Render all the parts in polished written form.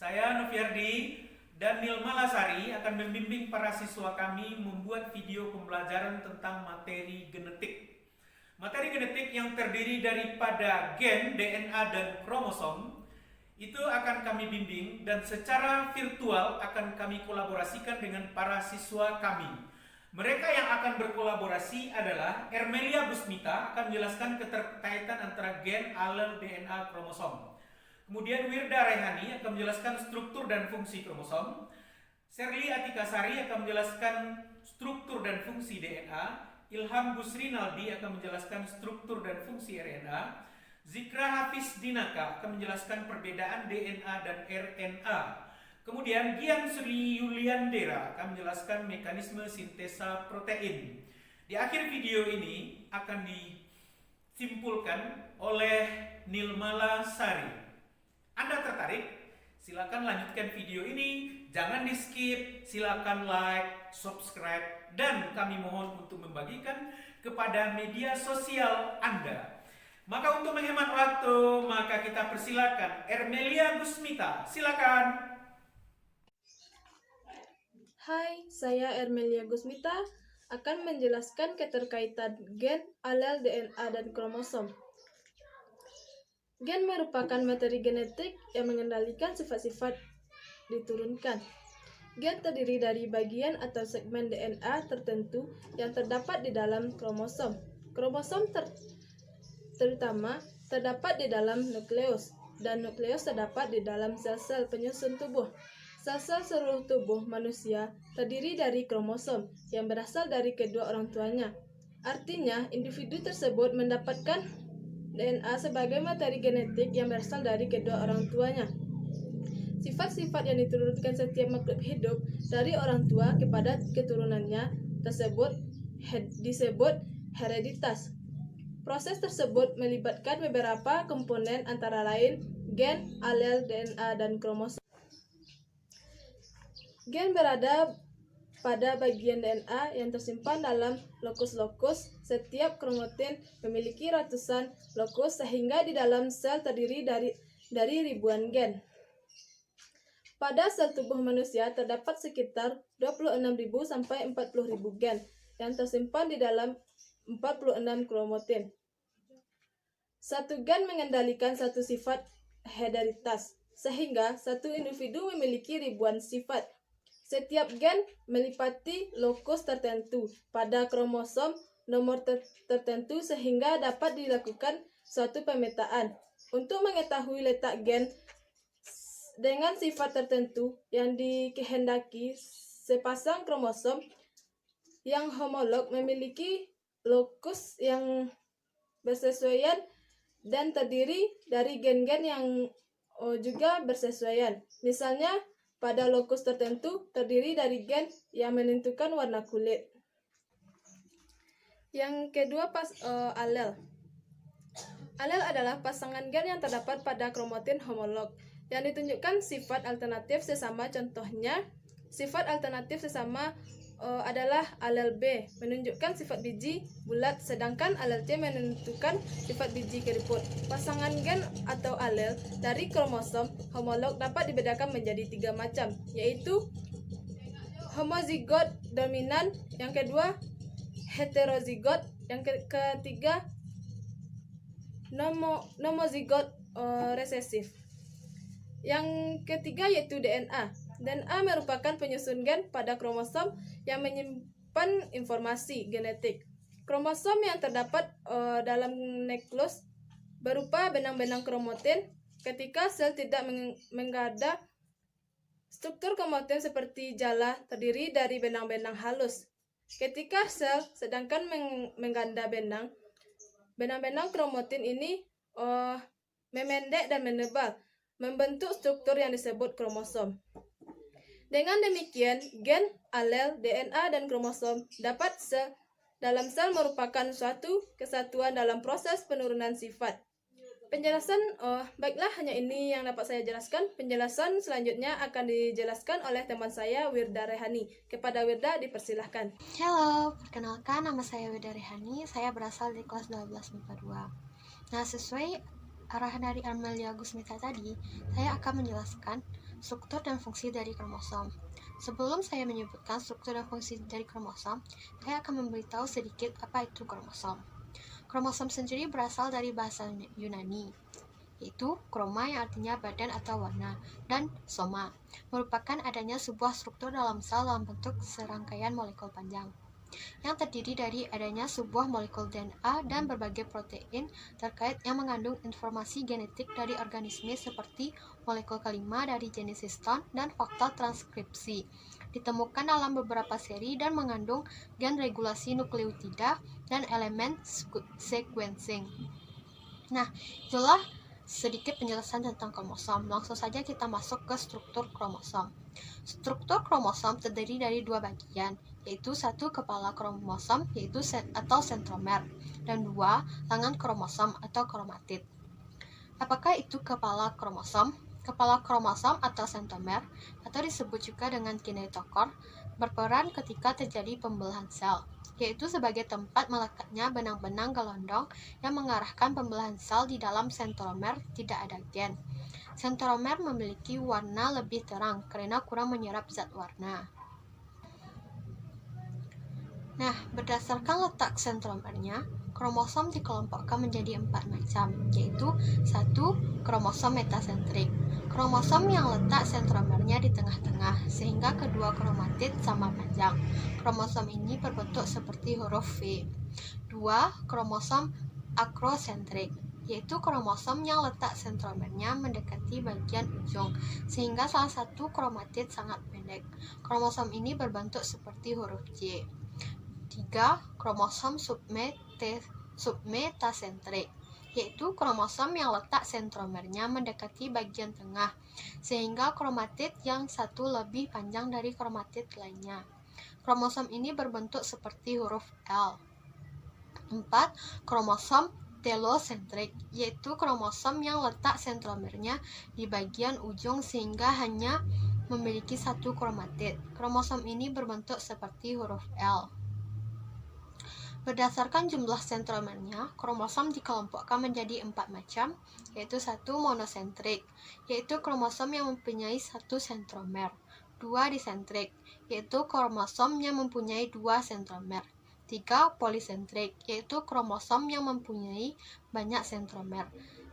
Saya Noviardi dan Nilma Lasari akan membimbing para siswa kami membuat video pembelajaran tentang materi genetik. Materi genetik yang terdiri daripada gen, DNA, dan kromosom itu akan kami bimbing dan secara virtual akan kami kolaborasikan dengan para siswa kami. Mereka yang akan berkolaborasi adalah Ermelia Gusmita akan menjelaskan keterkaitan antara gen, alel, DNA, kromosom. Kemudian Wirda Rehani akan menjelaskan struktur dan fungsi kromosom. Sherly Atikasari akan menjelaskan struktur dan fungsi DNA. Ilham Busri Naldi akan menjelaskan struktur dan fungsi RNA. Zikra Hafiz Dinaka akan menjelaskan perbedaan DNA dan RNA. Kemudian Gian Sri Yuliandera akan menjelaskan mekanisme sintesa protein. Di akhir video ini akan disimpulkan oleh Nilma Lasari. Anda tertarik? Silakan lanjutkan video ini, jangan di skip, silakan like, subscribe, dan kami mohon untuk membagikan kepada media sosial Anda. Maka untuk menghemat waktu, maka kita persilakan Ermelia Gusmita, silakan. Hai, saya Ermelia Gusmita akan menjelaskan keterkaitan gen, alel, DNA, dan kromosom. Gen merupakan materi genetik yang mengendalikan sifat-sifat diturunkan. Gen terdiri dari bagian atau segmen DNA tertentu yang terdapat di dalam kromosom. Kromosom terutama terdapat di dalam nukleus, dan nukleus terdapat di dalam sel-sel penyusun tubuh. Sel-sel seluruh tubuh manusia terdiri dari kromosom yang berasal dari kedua orang tuanya. Artinya, individu tersebut mendapatkan DNA sebagai materi genetik yang berasal dari kedua orang tuanya. Sifat-sifat yang diturunkan setiap makhluk hidup dari orang tua kepada keturunannya disebut hereditas. Proses tersebut melibatkan beberapa komponen antara lain gen, alel, DNA, dan kromosom. Gen berada pada bagian DNA yang tersimpan dalam lokus-lokus. Setiap kromatin memiliki ratusan lokus sehingga di dalam sel terdiri dari ribuan gen. Pada sel tubuh manusia terdapat sekitar 26.000 sampai 40.000 gen yang tersimpan di dalam 46 kromatin. Satu gen mengendalikan satu sifat hereditas, sehingga satu individu memiliki ribuan sifat. Setiap gen melipati lokus tertentu pada kromosom nomor tertentu sehingga dapat dilakukan suatu pemetaan. Untuk mengetahui letak gen dengan sifat tertentu yang dikehendaki, sepasang kromosom yang homolog memiliki lokus yang bersesuaian dan terdiri dari gen-gen yang juga bersesuaian. Misalnya, pada lokus tertentu terdiri dari gen yang menentukan warna kulit. Yang kedua, alel. Alel adalah pasangan gen yang terdapat pada kromatin homolog yang ditunjukkan sifat alternatif sesama. Contohnya, sifat alternatif sesama adalah alel B menunjukkan sifat biji bulat, sedangkan alel C menentukan sifat biji keriput. Pasangan gen atau alel dari kromosom homolog dapat dibedakan menjadi 3 macam, yaitu homozigot dominan, yang kedua heterozigot, yang ketiga nomozigot resesif. Yang ketiga yaitu DNA. DNA merupakan penyusun gen pada kromosom yang menyimpan informasi genetik. Kromosom yang terdapat dalam nukleus berupa benang-benang kromatin. Ketika sel tidak mengganda, struktur kromatin seperti jala terdiri dari benang-benang halus. Ketika sel sedangkan mengganda benang-benang kromatin ini memendek dan menebal, membentuk struktur yang disebut kromosom. Dengan demikian, gen, alel, DNA, dan kromosom dapat dalam sel merupakan suatu kesatuan dalam proses penurunan sifat. Penjelasan, baiklah, hanya ini yang dapat saya jelaskan. Penjelasan selanjutnya akan dijelaskan oleh teman saya, Wirda Rehani. Kepada Wirda, dipersilahkan. Halo, perkenalkan, nama saya Wirda Rehani. Saya berasal dari kelas 12 MIPA 2. Nah, sesuai arahan dari Ermelia Gusmita tadi, saya akan menjelaskan struktur dan fungsi dari kromosom. Sebelum saya menyebutkan struktur dan fungsi dari kromosom, saya akan memberitahu sedikit apa itu kromosom. Kromosom sendiri berasal dari bahasa Yunani, yaitu kroma yang artinya badan atau warna, dan soma, merupakan adanya sebuah struktur dalam sel dalam bentuk serangkaian molekul panjang, yang terdiri dari adanya sebuah molekul DNA dan berbagai protein terkait yang mengandung informasi genetik dari organisme seperti molekul kelima dari jenis histone dan faktor transkripsi. Ditemukan dalam beberapa seri dan mengandung gen regulasi nukleotida dan elemen sequencing. Nah, itulah sedikit penjelasan tentang kromosom. Langsung saja kita masuk ke struktur kromosom. Struktur kromosom terdiri dari dua bagian, yaitu satu kepala kromosom atau sentromer, dan dua lengan kromosom atau kromatid. Apakah itu kepala kromosom? Kepala kromosom atau sentromer, atau disebut juga dengan kinetokor, berperan ketika terjadi pembelahan sel, yaitu sebagai tempat melekatnya benang-benang gelondong yang mengarahkan pembelahan sel. Di dalam sentromer tidak ada gen. Sentromer memiliki warna lebih terang karena kurang menyerap zat warna. Nah, berdasarkan letak sentromernya, kromosom dikelompokkan menjadi 4 macam, yaitu 1. Kromosom metasentrik. Kromosom yang letak sentromernya di tengah-tengah, sehingga kedua kromatid sama panjang. Kromosom ini berbentuk seperti huruf V. 2. Kromosom akrosentrik, yaitu kromosom yang letak sentromernya mendekati bagian ujung, sehingga salah satu kromatid sangat pendek. Kromosom ini berbentuk seperti huruf J. 3. Kromosom submetasentrik, yaitu kromosom yang letak sentromernya mendekati bagian tengah, sehingga kromatid yang satu lebih panjang dari kromatid lainnya. Kromosom ini berbentuk seperti huruf L. 4. Kromosom telosentrik, yaitu kromosom yang letak sentromernya di bagian ujung sehingga hanya memiliki satu kromatid. Kromosom ini berbentuk seperti huruf L. Berdasarkan jumlah sentromernya, kromosom dikelompokkan menjadi 4 macam, yaitu 1. Monosentrik, yaitu kromosom yang mempunyai 1 sentromer. 2. Disentrik, yaitu kromosom yang mempunyai 2 sentromer. 3. Polisentrik, yaitu kromosom yang mempunyai banyak sentromer.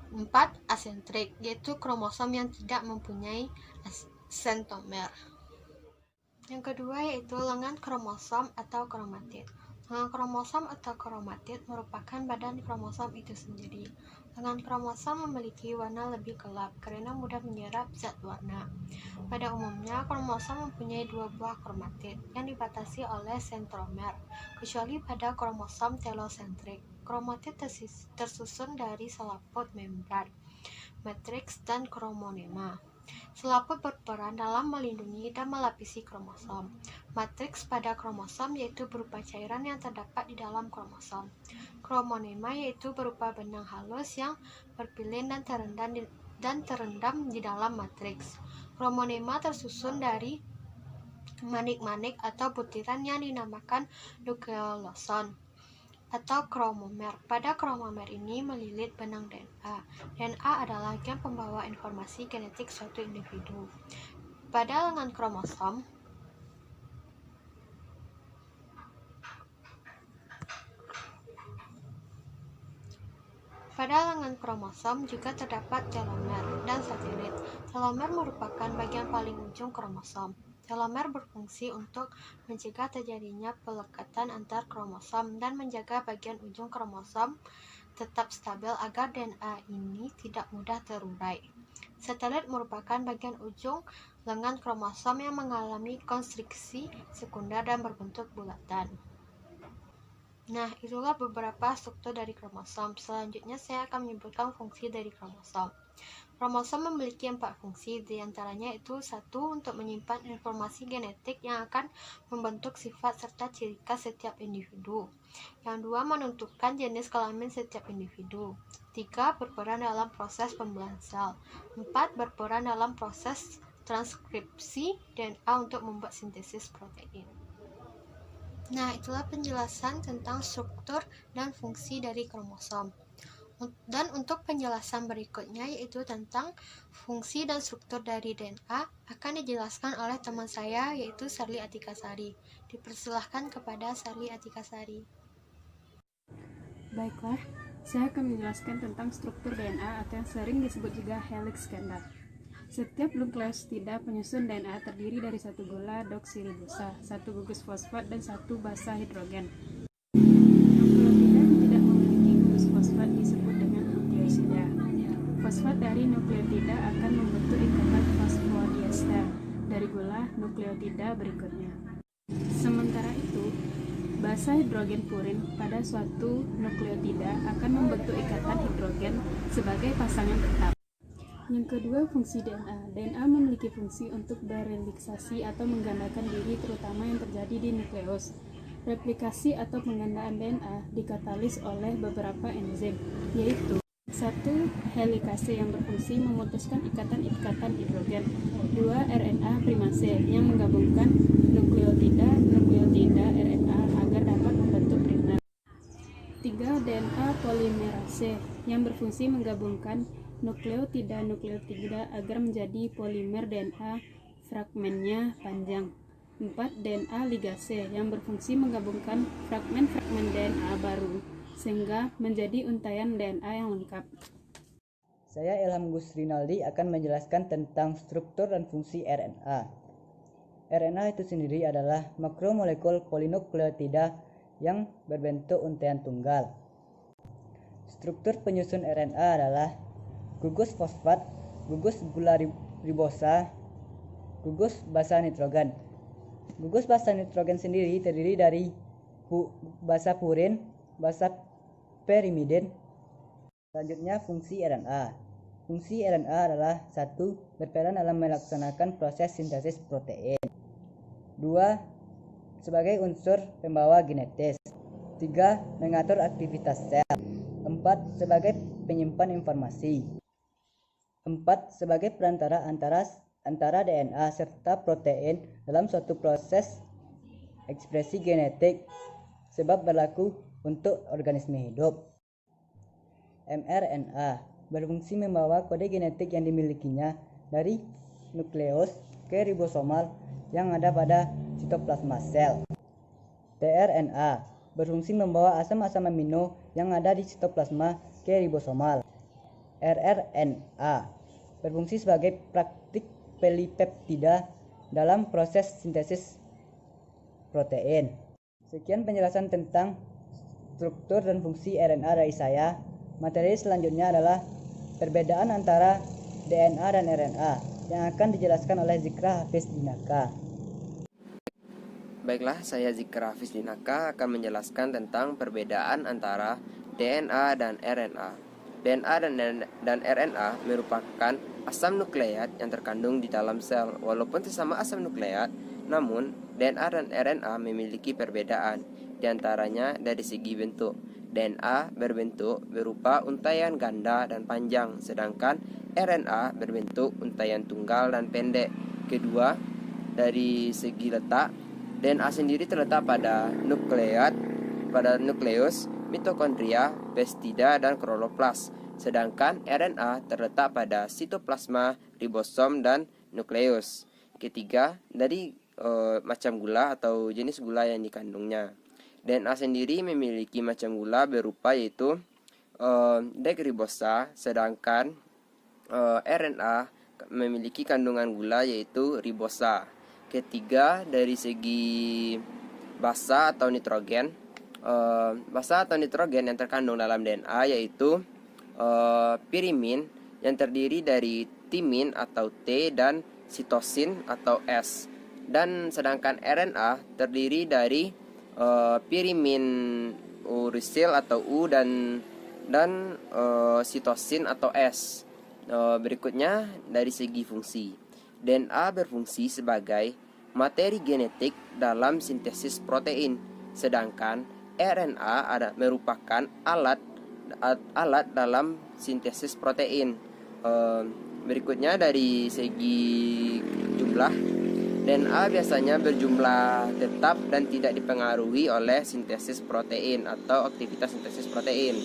4. Asentrik, yaitu kromosom yang tidak mempunyai sentromer. Yang kedua yaitu lengan kromosom atau kromatid. Lengan kromosom atau kromatid merupakan badan kromosom itu sendiri. Lengan kromosom memiliki warna lebih gelap karena mudah menyerap zat warna. Pada umumnya, kromosom mempunyai 2 buah kromatid yang dibatasi oleh sentromer, kecuali pada kromosom telosentrik. Kromatid tersusun dari selaput membran, matriks, dan kromonema. Selaput berperan dalam melindungi dan melapisi kromosom. Matriks pada kromosom yaitu berupa cairan yang terdapat di dalam kromosom. Kromonema yaitu berupa benang halus yang berpilin dan terendam di dalam matriks. Kromonema tersusun dari manik-manik atau butiran yang dinamakan nukleoson atau kromomer. Pada kromomer ini melilit benang DNA. DNA adalah gen pembawa informasi genetik suatu individu. Pada lengan kromosom juga terdapat telomer dan satelit. Telomer merupakan bagian paling ujung kromosom. Telomer berfungsi untuk mencegah terjadinya pelekatan antar kromosom dan menjaga bagian ujung kromosom tetap stabil agar DNA ini tidak mudah terurai. Satelit merupakan bagian ujung lengan kromosom yang mengalami konstriksi sekunder dan berbentuk bulatan. Nah, itulah beberapa struktur dari kromosom. Selanjutnya saya akan menyebutkan fungsi dari kromosom. Kromosom memiliki 4 fungsi, diantaranya itu 1. Untuk menyimpan informasi genetik yang akan membentuk sifat serta ciri khas setiap individu. Yang 2. Menentukan jenis kelamin setiap individu. 3. Berperan dalam proses pembelahan sel. 4. Berperan dalam proses transkripsi DNA untuk membuat sintesis protein. Nah, itulah penjelasan tentang struktur dan fungsi dari kromosom. Dan untuk penjelasan berikutnya yaitu tentang fungsi dan struktur dari DNA akan dijelaskan oleh teman saya yaitu Sherly Atikasari. Dipersilahkan kepada Sherly Atikasari. Baiklah, saya akan menjelaskan tentang struktur DNA atau yang sering disebut juga helix ganda. Setiap nukleosida penyusun DNA terdiri dari satu gula deoksiribosa, satu gugus fosfat, dan satu basa hidrogen. Nukleotida yang tidak memiliki gugus fosfat disebut dengan nukleosida. Fosfat dari nukleotida akan membentuk ikatan fosfodiester dari gula nukleotida berikutnya. Sementara itu, basa hidrogen purin pada suatu nukleotida akan membentuk ikatan hidrogen sebagai pasangan tetap. Yang kedua, fungsi DNA. DNA memiliki fungsi untuk bereliksasi atau menggandakan diri, terutama yang terjadi di nukleus. Replikasi atau penggandaan DNA dikatalis oleh beberapa enzim, yaitu 1. Helikase yang berfungsi memutuskan ikatan-ikatan hidrogen. 2. RNA primase yang menggabungkan nukleotida RNA agar dapat membentuk primer. 3. DNA polimerase yang berfungsi menggabungkan nukleotida agar menjadi polimer DNA fragmennya panjang. 4. DNA ligase yang berfungsi menggabungkan fragmen-fragmen DNA baru sehingga menjadi untaian DNA yang lengkap. Saya Ilham Gus Rinaldi akan menjelaskan tentang struktur dan fungsi RNA. RNA itu sendiri adalah makromolekul polinukleotida yang berbentuk untaian tunggal. Struktur penyusun RNA adalah gugus fosfat, gugus gula ribosa, gugus basa nitrogen. Gugus basa nitrogen sendiri terdiri dari basa purin, basa perimidin. Selanjutnya fungsi RNA. Fungsi RNA adalah 1. Berperan dalam melaksanakan proses sintesis protein. 2. Sebagai unsur pembawa genetis. 3. Mengatur aktivitas sel. 4. Sebagai penyimpan informasi. 4. Sebagai perantara antara DNA serta protein dalam suatu proses ekspresi genetik sebab berlaku untuk organisme hidup. mRNA berfungsi membawa kode genetik yang dimilikinya dari nukleus ke ribosomal yang ada pada sitoplasma sel. tRNA berfungsi membawa asam-asam amino yang ada di sitoplasma ke ribosomal. rRNA berfungsi sebagai praktik polipeptida dalam proses sintesis protein. Sekian penjelasan tentang struktur dan fungsi RNA dari saya. Materi selanjutnya adalah perbedaan antara DNA dan RNA yang akan dijelaskan oleh Zikra Hafiz Dinaka. Baiklah, saya Zikra Hafiz Dinaka akan menjelaskan tentang perbedaan antara DNA dan RNA. DNA dan RNA merupakan asam nukleat yang terkandung di dalam sel. Walaupun sesama asam nukleat, namun DNA dan RNA memiliki perbedaan, di antaranya dari segi bentuk. DNA berbentuk berupa untaian ganda dan panjang, sedangkan RNA berbentuk untaian tunggal dan pendek. Kedua, dari segi letak, DNA sendiri terletak pada nukleus, mitokondria, peptida, dan kloroplas, sedangkan RNA terletak pada sitoplasma, ribosom, dan nukleus. Ketiga, dari macam gula atau jenis gula yang dikandungnya. DNA sendiri memiliki macam gula berupa yaitu dekribosa, sedangkan RNA memiliki kandungan gula yaitu ribosa. Ketiga, dari segi basa atau nitrogen, yang terkandung dalam DNA yaitu pirimin yang terdiri dari timin atau T dan sitosin atau S. Dan sedangkan RNA terdiri dari pirimin urisil atau U dan sitosin atau S. Berikutnya dari segi fungsi. DNA berfungsi sebagai materi genetik dalam sintesis protein, sedangkan RNA merupakan alat dalam sintesis protein. Berikutnya dari segi jumlah. DNA biasanya berjumlah tetap dan tidak dipengaruhi oleh sintesis protein atau aktivitas sintesis protein.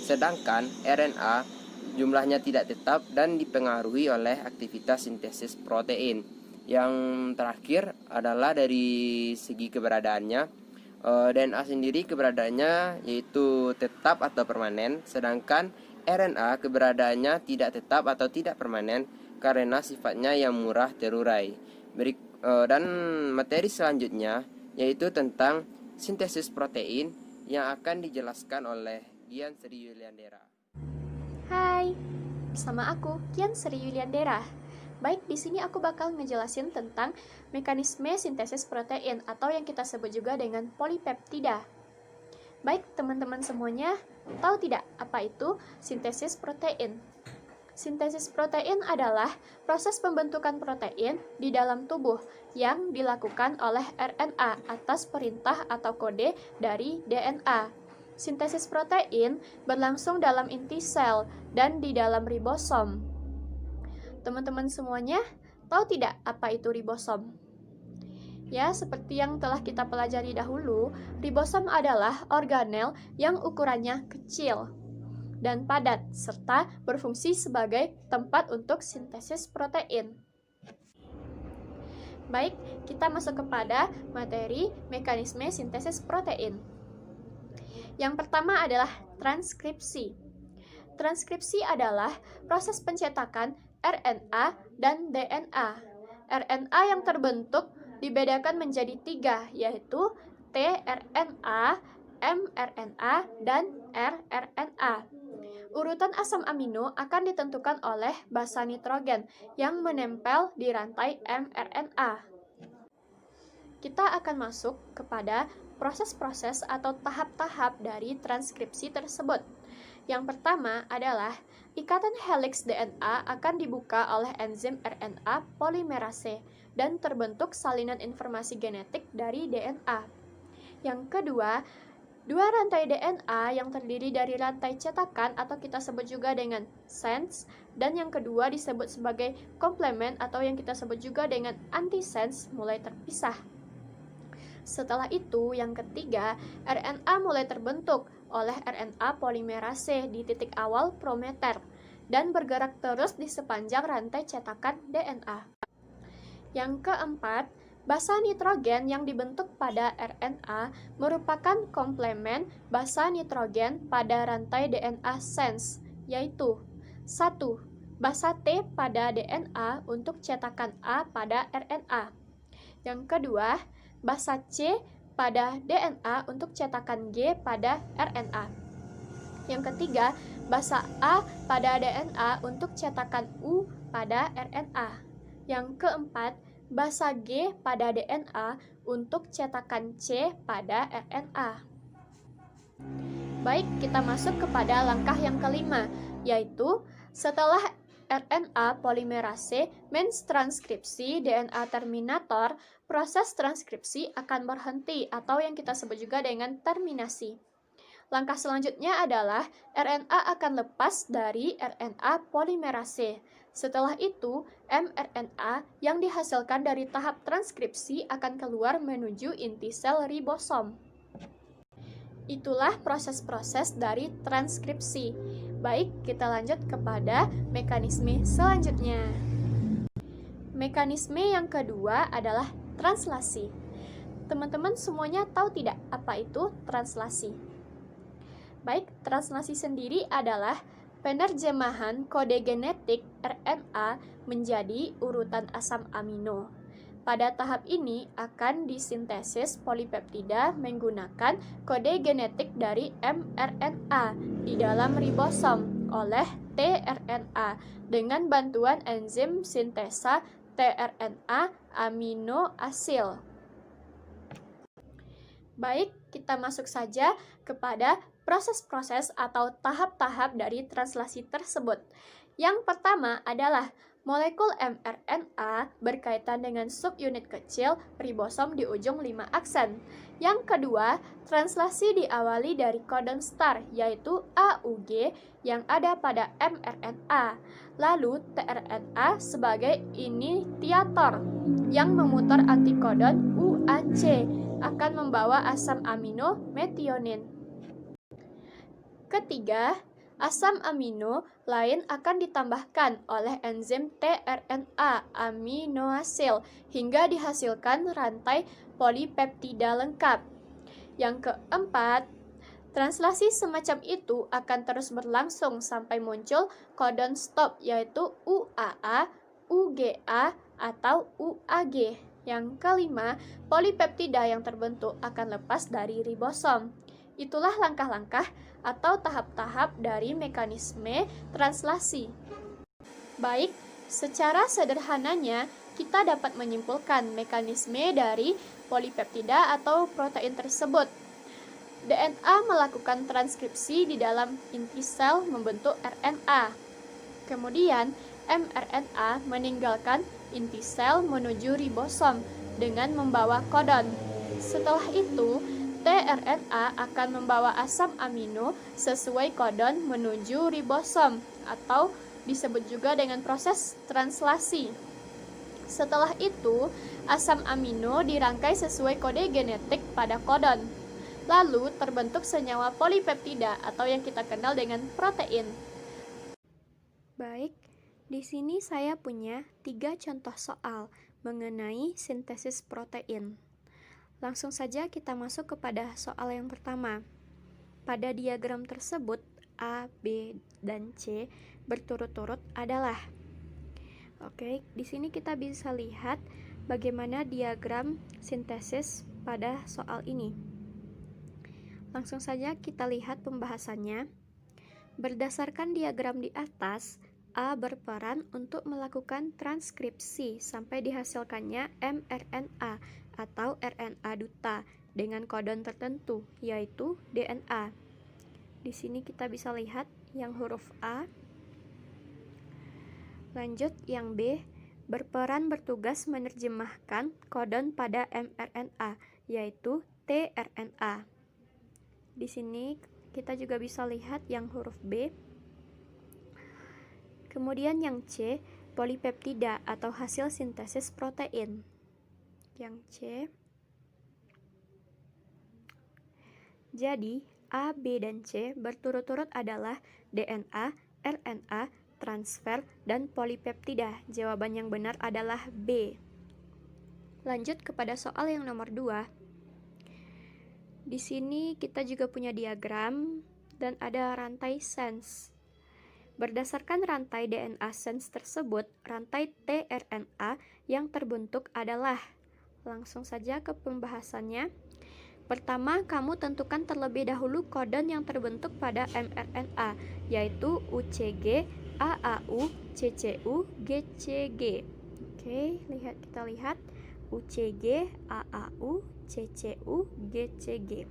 sedangkan RNA jumlahnya tidak tetap dan dipengaruhi oleh aktivitas sintesis protein. Yang terakhir adalah dari segi keberadaannya. DNA sendiri keberadaannya yaitu tetap atau permanen, sedangkan RNA keberadaannya tidak tetap atau tidak permanen karena sifatnya yang murah terurai. Dan materi selanjutnya yaitu tentang sintesis protein yang akan dijelaskan oleh Gian Sri Yuliandera. Hai, bersama aku Gian Sri Yuliandera. Baik, di sini aku bakal ngejelasin tentang mekanisme sintesis protein atau yang kita sebut juga dengan polipeptida. Baik, teman-teman semuanya, tahu tidak apa itu sintesis protein? Sintesis protein adalah proses pembentukan protein di dalam tubuh yang dilakukan oleh RNA atas perintah atau kode dari DNA. Sintesis protein berlangsung dalam inti sel dan di dalam ribosom. Teman-teman semuanya, tahu tidak apa itu ribosom? Ya, seperti yang telah kita pelajari dahulu, ribosom adalah organel yang ukurannya kecil dan padat, serta berfungsi sebagai tempat untuk sintesis protein. Baik, kita masuk kepada materi mekanisme sintesis protein. Yang pertama adalah transkripsi. Transkripsi adalah proses pencetakan RNA dan DNA. RNA yang terbentuk dibedakan menjadi 3, yaitu tRNA, mRNA, dan rRNA. Urutan asam amino akan ditentukan oleh basa nitrogen yang menempel di rantai mRNA. Kita akan masuk kepada proses-proses atau tahap-tahap dari transkripsi tersebut. Yang pertama adalah ikatan helix DNA akan dibuka oleh enzim RNA polimerase dan terbentuk salinan informasi genetik dari DNA. Yang kedua, dua rantai DNA yang terdiri dari rantai cetakan atau kita sebut juga dengan sense, dan yang kedua disebut sebagai komplement atau yang kita sebut juga dengan antisense mulai terpisah. Setelah itu, yang ketiga, RNA mulai terbentuk oleh RNA polimerase di titik awal prometer dan bergerak terus di sepanjang rantai cetakan DNA. Yang keempat, basa nitrogen yang dibentuk pada RNA merupakan komplement basa nitrogen pada rantai DNA sense, yaitu 1. Basa T pada DNA untuk cetakan A pada RNA. Yang kedua, basa C pada DNA untuk cetakan G pada RNA. Yang ketiga, basa A pada DNA untuk cetakan U pada RNA. Yang keempat, basa G pada DNA untuk cetakan C pada RNA. Baik, kita masuk kepada langkah yang kelima, yaitu setelah RNA polimerase mentranskripsi DNA terminator, proses transkripsi akan berhenti atau yang kita sebut juga dengan terminasi. Langkah selanjutnya adalah RNA akan lepas dari RNA polimerase. Setelah itu, mRNA yang dihasilkan dari tahap transkripsi akan keluar menuju inti sel ribosom. Itulah proses-proses dari transkripsi. Baik, kita lanjut kepada mekanisme selanjutnya. Mekanisme yang kedua adalah translasi. Teman-teman semuanya tahu tidak apa itu translasi? Baik, translasi sendiri adalah penerjemahan kode genetik RNA menjadi urutan asam amino. Pada tahap ini akan disintesis polipeptida menggunakan kode genetik dari mRNA di dalam ribosom oleh tRNA dengan bantuan enzim sintesa tRNA amino asil. Baik, kita masuk saja kepada proses-proses atau tahap-tahap dari translasi tersebut. Yang pertama adalah molekul mRNA berkaitan dengan subunit kecil ribosom di ujung 5 aksen. Yang kedua, translasi diawali dari codon star, yaitu AUG yang ada pada mRNA. Lalu tRNA sebagai initiator yang memutar antikodon UAC akan membawa asam amino metionin. Ketiga, asam amino lain akan ditambahkan oleh enzim tRNA aminoasil hingga dihasilkan rantai polipeptida lengkap. Yang keempat, translasi semacam itu akan terus berlangsung sampai muncul codon stop yaitu UAA, UGA, atau UAG. Yang kelima, polipeptida yang terbentuk akan lepas dari ribosom. Itulah langkah-langkah atau tahap-tahap dari mekanisme translasi. Baik, secara sederhananya kita dapat menyimpulkan mekanisme dari polipeptida atau protein tersebut. DNA melakukan transkripsi di dalam inti sel membentuk RNA. Kemudian, mRNA meninggalkan inti sel menuju ribosom dengan membawa kodon. Setelah itu, tRNA akan membawa asam amino sesuai kodon menuju ribosom atau disebut juga dengan proses translasi. Setelah itu, asam amino dirangkai sesuai kode genetik pada kodon. Lalu terbentuk senyawa polipeptida atau yang kita kenal dengan protein. Baik, di sini saya punya 3 contoh soal mengenai sintesis protein. Langsung saja kita masuk kepada soal yang pertama. Pada diagram tersebut, A, B, dan C berturut-turut adalah. Oke, di sini kita bisa lihat bagaimana diagram sintesis pada soal ini. Langsung saja kita lihat pembahasannya. Berdasarkan diagram di atas, A berperan untuk melakukan transkripsi sampai dihasilkannya mRNA atau RNA duta dengan kodon tertentu, yaitu DNA. Di sini kita bisa lihat yang huruf A. Lanjut, yang B bertugas menerjemahkan kodon pada mRNA, yaitu tRNA. Di sini kita juga bisa lihat yang huruf B. Kemudian yang C, polipeptida atau hasil sintesis protein. Yang C. Jadi, A, B, dan C berturut-turut adalah DNA, RNA, transfer, dan polipeptida. Jawaban yang benar adalah B. Lanjut kepada soal yang nomor 2. Di sini kita juga punya diagram dan ada rantai sense. Berdasarkan rantai DNA sense tersebut, rantai tRNA yang terbentuk adalah. Langsung saja ke pembahasannya. Pertama, kamu tentukan terlebih dahulu kodon yang terbentuk pada mRNA, yaitu UCG, AAU, CCU, GCG. Oke, kita lihat UCG, AAU, CCU, GCG.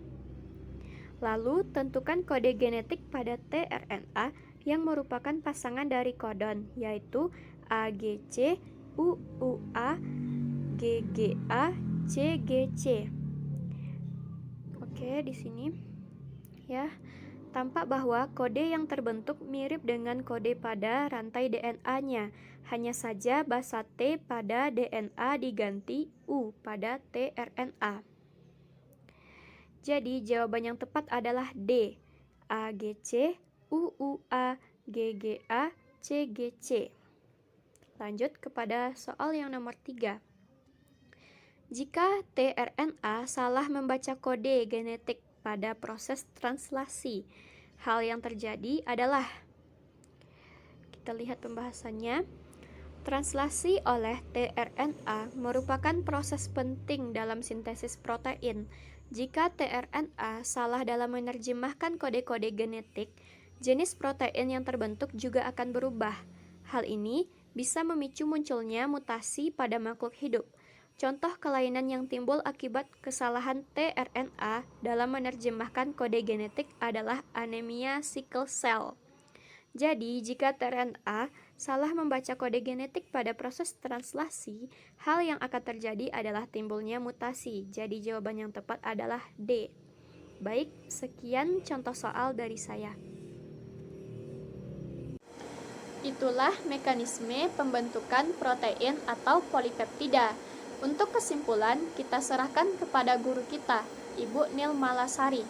Lalu, tentukan kode genetik pada tRNA yang merupakan pasangan dari kodon, yaitu AGC, UUA, GGA, CGC. Oke, di sini ya, tampak bahwa kode yang terbentuk mirip dengan kode pada rantai DNA-nya. Hanya saja basa T pada DNA diganti U pada tRNA. Jadi jawaban yang tepat adalah D. AGC, UUA, GGA, CGC. Lanjut kepada soal yang nomor 3. Jika tRNA salah membaca kode genetik pada proses translasi, hal yang terjadi adalah, kita lihat pembahasannya. Translasi oleh tRNA merupakan proses penting dalam sintesis protein. Jika tRNA salah dalam menerjemahkan kode-kode genetik, jenis protein yang terbentuk juga akan berubah. Hal ini bisa memicu munculnya mutasi pada makhluk hidup. Contoh kelainan yang timbul akibat kesalahan tRNA dalam menerjemahkan kode genetik adalah anemia sickle cell. Jadi, jika tRNA salah membaca kode genetik pada proses translasi, hal yang akan terjadi adalah timbulnya mutasi. Jadi, jawaban yang tepat adalah D. Baik, sekian contoh soal dari saya. Itulah mekanisme pembentukan protein atau polipeptida. Untuk kesimpulan, kita serahkan kepada guru kita, Ibu Nilmalasari.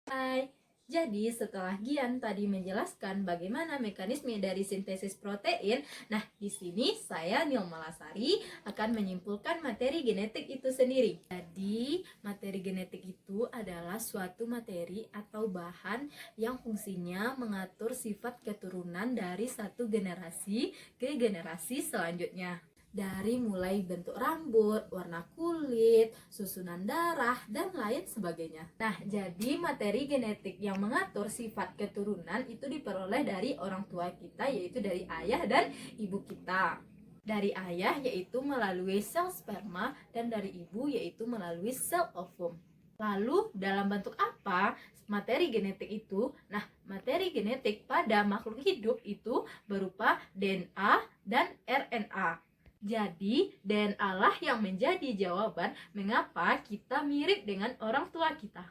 Hai, Jadi setelah Gian tadi menjelaskan bagaimana mekanisme dari sintesis protein, nah di sini saya Nilma Lasari akan menyimpulkan materi genetik itu sendiri. Jadi materi genetik itu adalah suatu materi atau bahan yang fungsinya mengatur sifat keturunan dari satu generasi ke generasi selanjutnya. Dari mulai bentuk rambut, warna kulit, susunan darah, dan lain sebagainya. Nah, jadi materi genetik yang mengatur sifat keturunan itu diperoleh dari orang tua kita, yaitu dari ayah dan ibu kita. Dari ayah yaitu melalui sel sperma, dan dari ibu yaitu melalui sel ovum. Lalu dalam bentuk apa materi genetik itu? Nah, materi genetik pada makhluk hidup itu berupa DNA dan RNA. Jadi, DNA lah yang menjadi jawaban mengapa kita mirip dengan orang tua kita.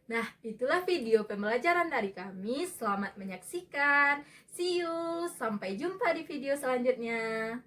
Nah, itulah video pembelajaran dari kami. Selamat menyaksikan. See you. Sampai jumpa di video selanjutnya.